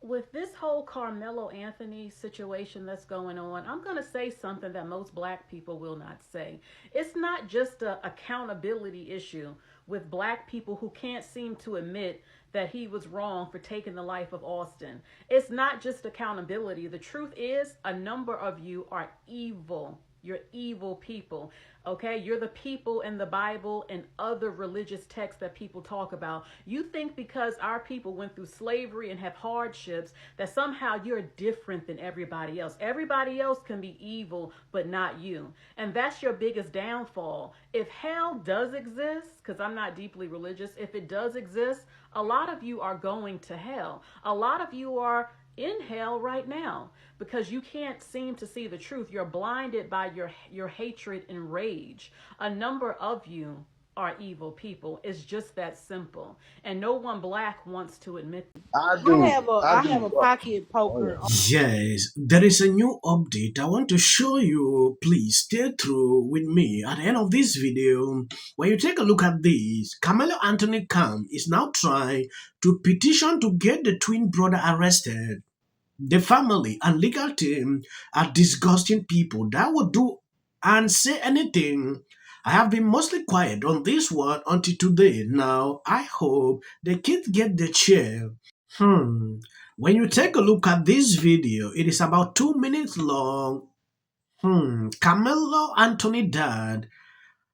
With this whole Carmelo Anthony situation that's going on, I'm going to say something that most black people will not say. It's not just a accountability issue with black people who can't seem to admit that he was wrong for taking the life of Austin. It's not just accountability. The truth is, a number of you are evil. You're evil people. Okay, you're the people in the Bible and other religious texts that people talk about. You think because our people went through slavery and have hardships that somehow you're different than everybody else. Everybody else can be evil, but not you. And that's your biggest downfall. If hell does exist, because I'm not deeply religious, if it does exist, a lot of you are going to hell. A lot of you are in hell right now because you can't seem to see the truth. You're blinded by your hatred and rage. A number of you are evil people. It's just that simple. And no one black wants to admit it. I I do. have a I I do. have a pocket Oh, poker. Yes, there is a new update I want to show you. Please stay through with me at the end of this video. When you take a look at this, Carmelo Anthony Cam is now trying to petition to get the twin brother arrested. The family and legal team are disgusting people that would do and say anything. I have been mostly quiet on this one until today. Now, I hope the kids get the chair. When you take a look at this video, it is about 2 minutes long. Carmelo Anthony Dad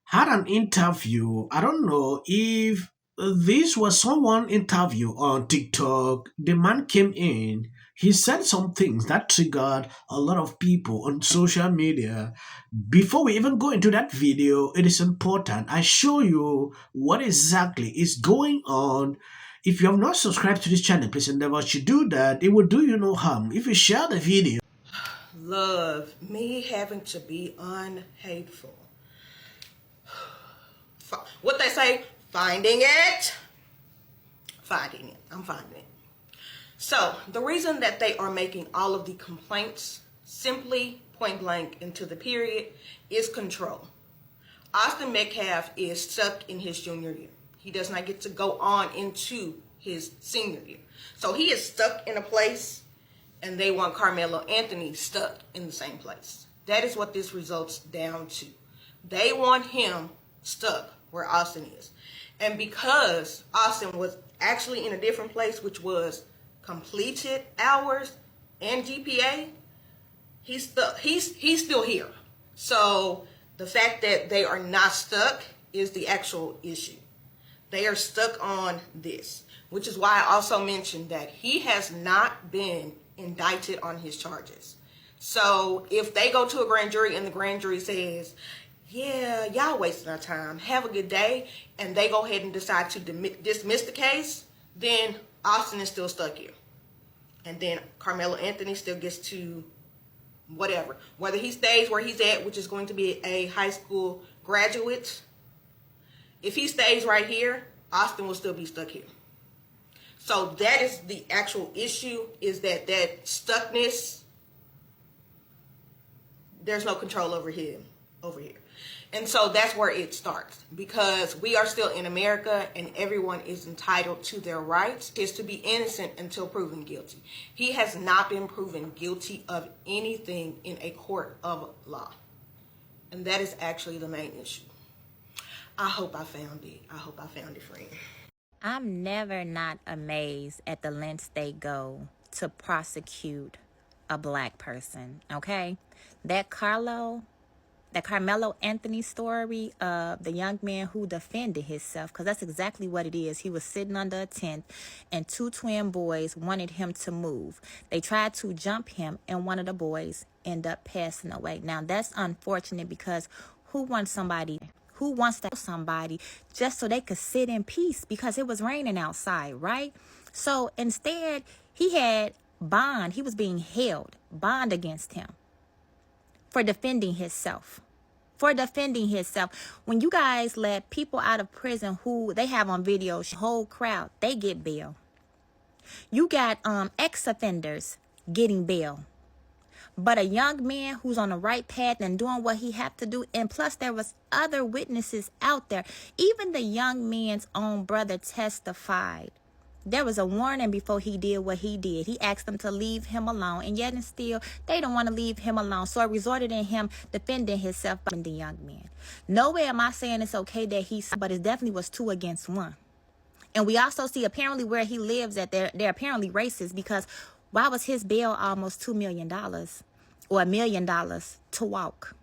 had an interview. I don't know if this was someone interview on TikTok. The man came in. He said some things that triggered a lot of people on social media. Before we even go into that video, it is important I show you what exactly is going on. If you have not subscribed to this channel, please endeavor to do that. It will do you no harm if you share the video. Love me having to be unhateful. What they say, finding it. I'm finding it. So the reason that they are making all of the complaints simply point blank into the period is control. Austin Metcalf is stuck in his junior year. He does not get to go on into his senior year. So he is stuck in a place, and they want Carmelo Anthony stuck in the same place. That is what this results down to. They want him stuck where Austin is. And because Austin was actually in a different place, which was completed hours and GPA, he's stuck. He's still here. So the fact that they are not stuck is the actual issue. They are stuck on this, which is why I also mentioned that he has not been indicted on his charges. So if they go to a grand jury and the grand jury says, yeah, y'all wasting our time, have a good day, and they go ahead and decide to dismiss the case, then Austin is still stuck here. And then Carmelo Anthony still gets to whatever. Whether he stays where he's at, which is going to be a high school graduate, if he stays right here, Austin will still be stuck here. So that is the actual issue, is that stuckness, there's no control over him over here. And so that's where it starts, because we are still in America and everyone is entitled to their rights, is to be innocent until proven guilty. He has not been proven guilty of anything in a court of law. And that is actually the main issue. I hope I found it. I hope I found it, friend. I'm never not amazed at the lengths they go to prosecute a black person, okay? That Carmelo Anthony story of the young man who defended himself, because that's exactly what it is. He was sitting under a tent and two twin boys wanted him to move. They tried to jump him and one of the boys ended up passing away. Now that's unfortunate, because who wants to kill somebody just so they could sit in peace because it was raining outside, right? So instead, he had bond. He was being held, bond against him for defending himself. When you guys let people out of prison who they have on video, whole crowd, they get bail. You got ex-offenders getting bail. But a young man who's on the right path and doing what he had to do, and plus there was other witnesses out there. Even the young man's own brother testified There was a warning before he did what he did. He asked them to leave him alone, and yet and still, they don't want to leave him alone. So it resulted in him defending himself by the young man. Nowhere am I saying it's okay that but it definitely was 2 against 1. And we also see apparently where he lives at, they're apparently racist, because why was his bail almost $2 million or $1 million to walk?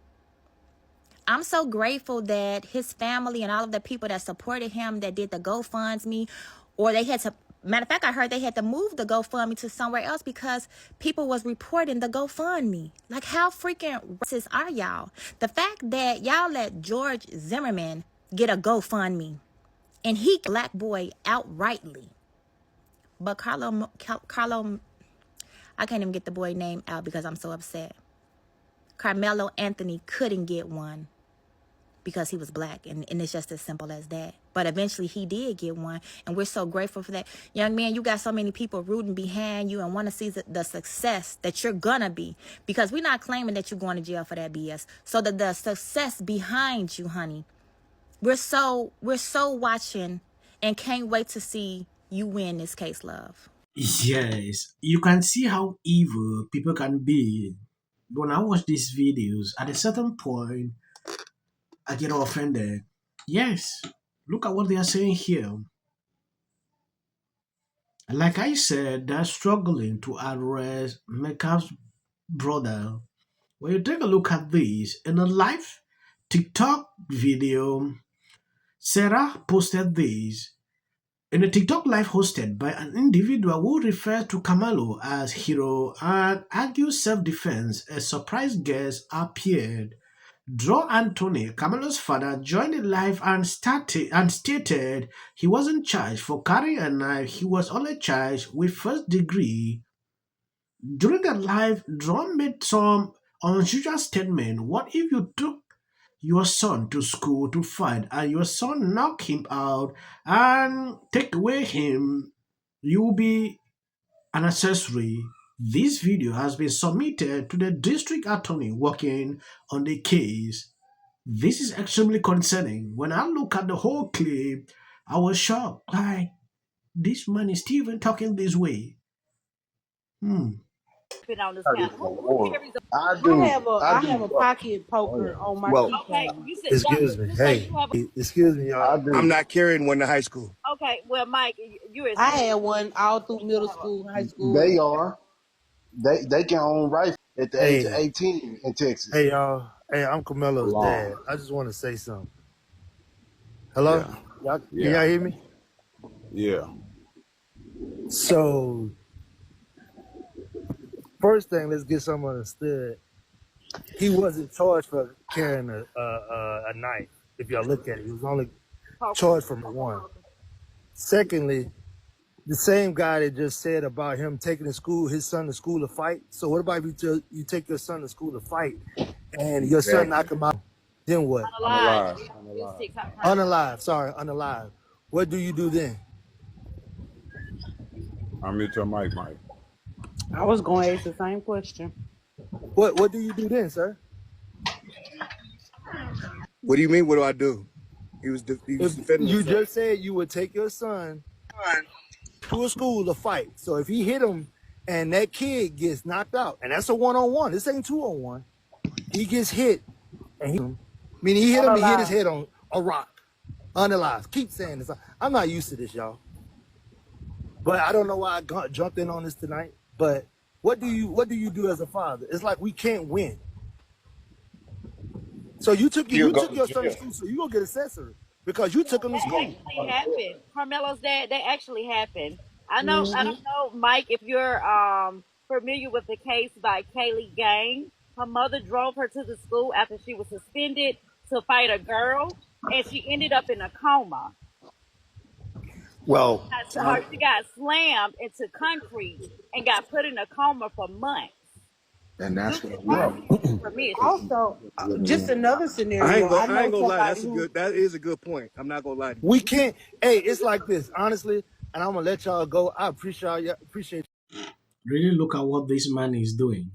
I'm so grateful that his family and all of the people that supported him, that did the GoFundMe, or they had to, matter of fact, I heard they had to move the GoFundMe to somewhere else because people was reporting the GoFundMe. Like, how freaking racist are y'all? The fact that y'all let George Zimmerman get a GoFundMe and he black boy outrightly. But Carlo, I can't even get the boy name out because I'm so upset. Karmelo Anthony couldn't get one because he was black, and it's just as simple as that. But eventually he did get one, and we're so grateful for that. Young man, you got so many people rooting behind you and want to see the success that you're gonna be, because we're not claiming that you're going to jail for that BS. So the success behind you, honey, we're so watching and can't wait to see you win this case, love. Yes, you can see how evil people can be. When I watch these videos, at a certain point, I get offended. Yes, look at what they are saying here. Like I said, they're struggling to arrest Mecca's brother. When you take a look at this, in a live TikTok video, Sarah posted this. In a TikTok live hosted by an individual who refers to Carmelo as hero and argues self-defense, a surprise guest appeared. Draw Anthony, Carmelo's father, joined the live and stated he wasn't charged for carrying a knife. He was only charged with first degree. During the live, Draw made some unusual statement. What if you took your son to school to fight and your son knock him out and take away him? You will be an accessory. This video has been submitted to the district attorney working on the case. This is extremely concerning. When I look at the whole clip, I was shocked. Like, this man is still even talking this way. Been on this I panel. Who carries a I I do. have a I I have do. a pocket poker on my Well, okay? keychain. You said Excuse me. you say Hey, you have excuse me, I y'all. I'm do. not carrying one to high school. a okay. Well, Mike, you're a I senior. had one all through middle school, high school. They are. They can own rifle at the age of Hey, 18 in Texas. hey, y'all. Hey, I'm Carmelo's dad. Long. I just want to say something. Hello? Yeah. Y'all, can Yeah. y'all hear me? Yeah. So, first thing, let's get something understood. He wasn't charged for carrying a knife. If y'all look at it, he was only charged for one. Secondly, the same guy that just said about him taking his son to school to fight. So what about if you take your son to school to fight and your son Exactly. knock him out? Then what? Unalive. Unalive. You're Unalive. 6 out. Unalive. Sorry, unalive. What do you do then? I'm mute your mic, Mike. I was going to ask the same question. What do you do then, sir? What do you mean? What do I do? He was If defending you himself. just said you would take your son to a school to fight. So if he hit him and that kid gets knocked out, and that's a 1-on-1, this ain't 2-on-1. He gets hit, and meaning he hit him and hit his head on a rock. Unalive. Keep saying this. I'm not used to this, y'all. But I don't know why I jumped in on this tonight. But what do you do as a father? It's like we can't win. So you took your son to school, so you gonna get accessory because you took him to That school. actually happened. Carmelo's dad. That actually happened. I know. I Mm-hmm. don't know, Mike, if you're familiar with the case by Kaylee Gang. Her mother drove her to the school after she was suspended to fight a girl, and she ended up in a coma. Well, She got slammed into concrete and got put in a coma for months. And that's Due what to we her do. permission. Also, just another I scenario. I ain't know gonna lie. somebody who That is a good point. I'm not gonna lie to you. We can't. Hey, it's like this, honestly. And I'm gonna let y'all go. I appreciate. Really look at what this man is doing.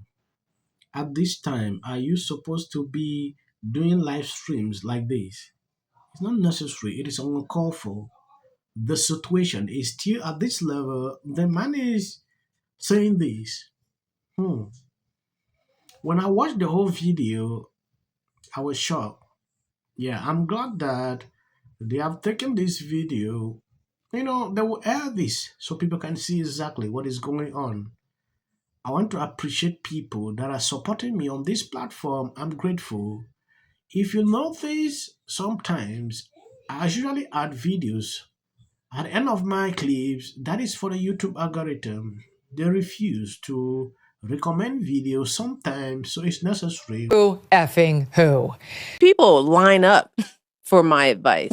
At this time, are you supposed to be doing live streams like this? It's not necessary. It is uncalled for. the situation is still at this level, the man is saying this. When I watched the whole video, I was shocked. Yeah, I'm glad that they have taken this video. They will air this so people can see exactly what is going on. I want to appreciate people that are supporting me on this platform. I'm grateful. If you notice, sometimes I usually add videos at the end of my clips. That is for the YouTube algorithm. They refuse to recommend videos sometimes, so it's necessary. Who effing who? People line up for my advice,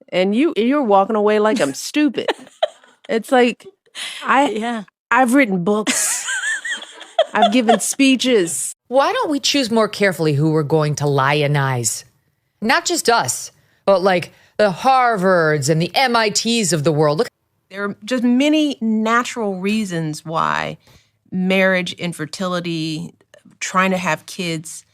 and you're walking away like I'm stupid. It's like I've written books, I've given speeches. Why don't we choose more carefully who we're going to lionize? Not just us, but like the Harvards and the MITs of the world. Look, There are just many natural reasons why marriage, infertility, trying to have kids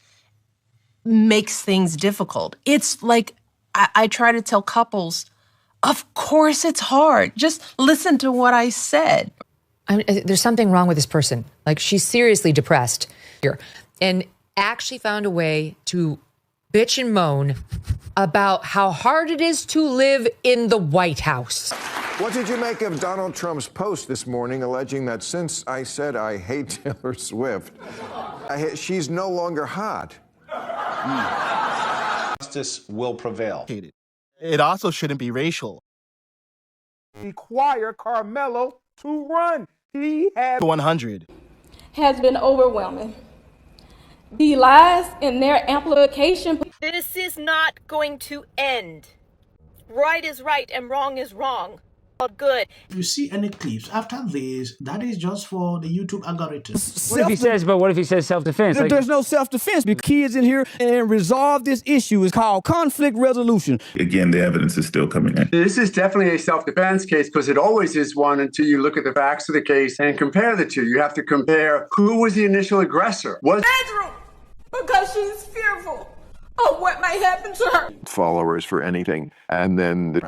makes things difficult. It's like I try to tell couples, of course it's hard. Just listen to what I said. there's something wrong with this person. Like, she's seriously depressed here, and actually found a way to bitch and moan about how hard it is to live in the White House. What did you make of Donald Trump's post this morning alleging that since I said I hate Taylor Swift, she's no longer hot? Justice will prevail. It also shouldn't be racial. Require Carmelo to run. He had 100. Has been overwhelming. The lies in their amplification. This is not going to end. Right is right and wrong is wrong. All good. If you see any clips after this, that is just for the YouTube algorithm. What if he says self-defense? There's no self-defense because kids in here and resolve this issue is called conflict resolution. Again, the evidence is still coming in. This is definitely a self-defense case because it always is one until you look at the facts of the case and compare the two. You have to compare who was the initial aggressor. Bedroom, because she's fearful of what may happen to her. Followers for anything. And then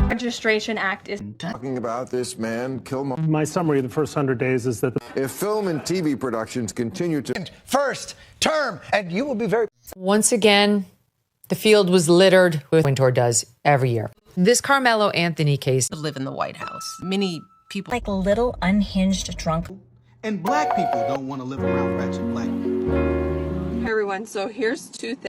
Registration Act is talking about this man, Killmonger. My summary of the first 100 days is that if film and TV productions continue to first term, and you will be very. Once again, the field was littered with Wintour does every year. This Carmelo Anthony case. Live in the White House. Many people like little unhinged drunk. And black people don't want to live around ratchet black people. Hey everyone, so here's two things.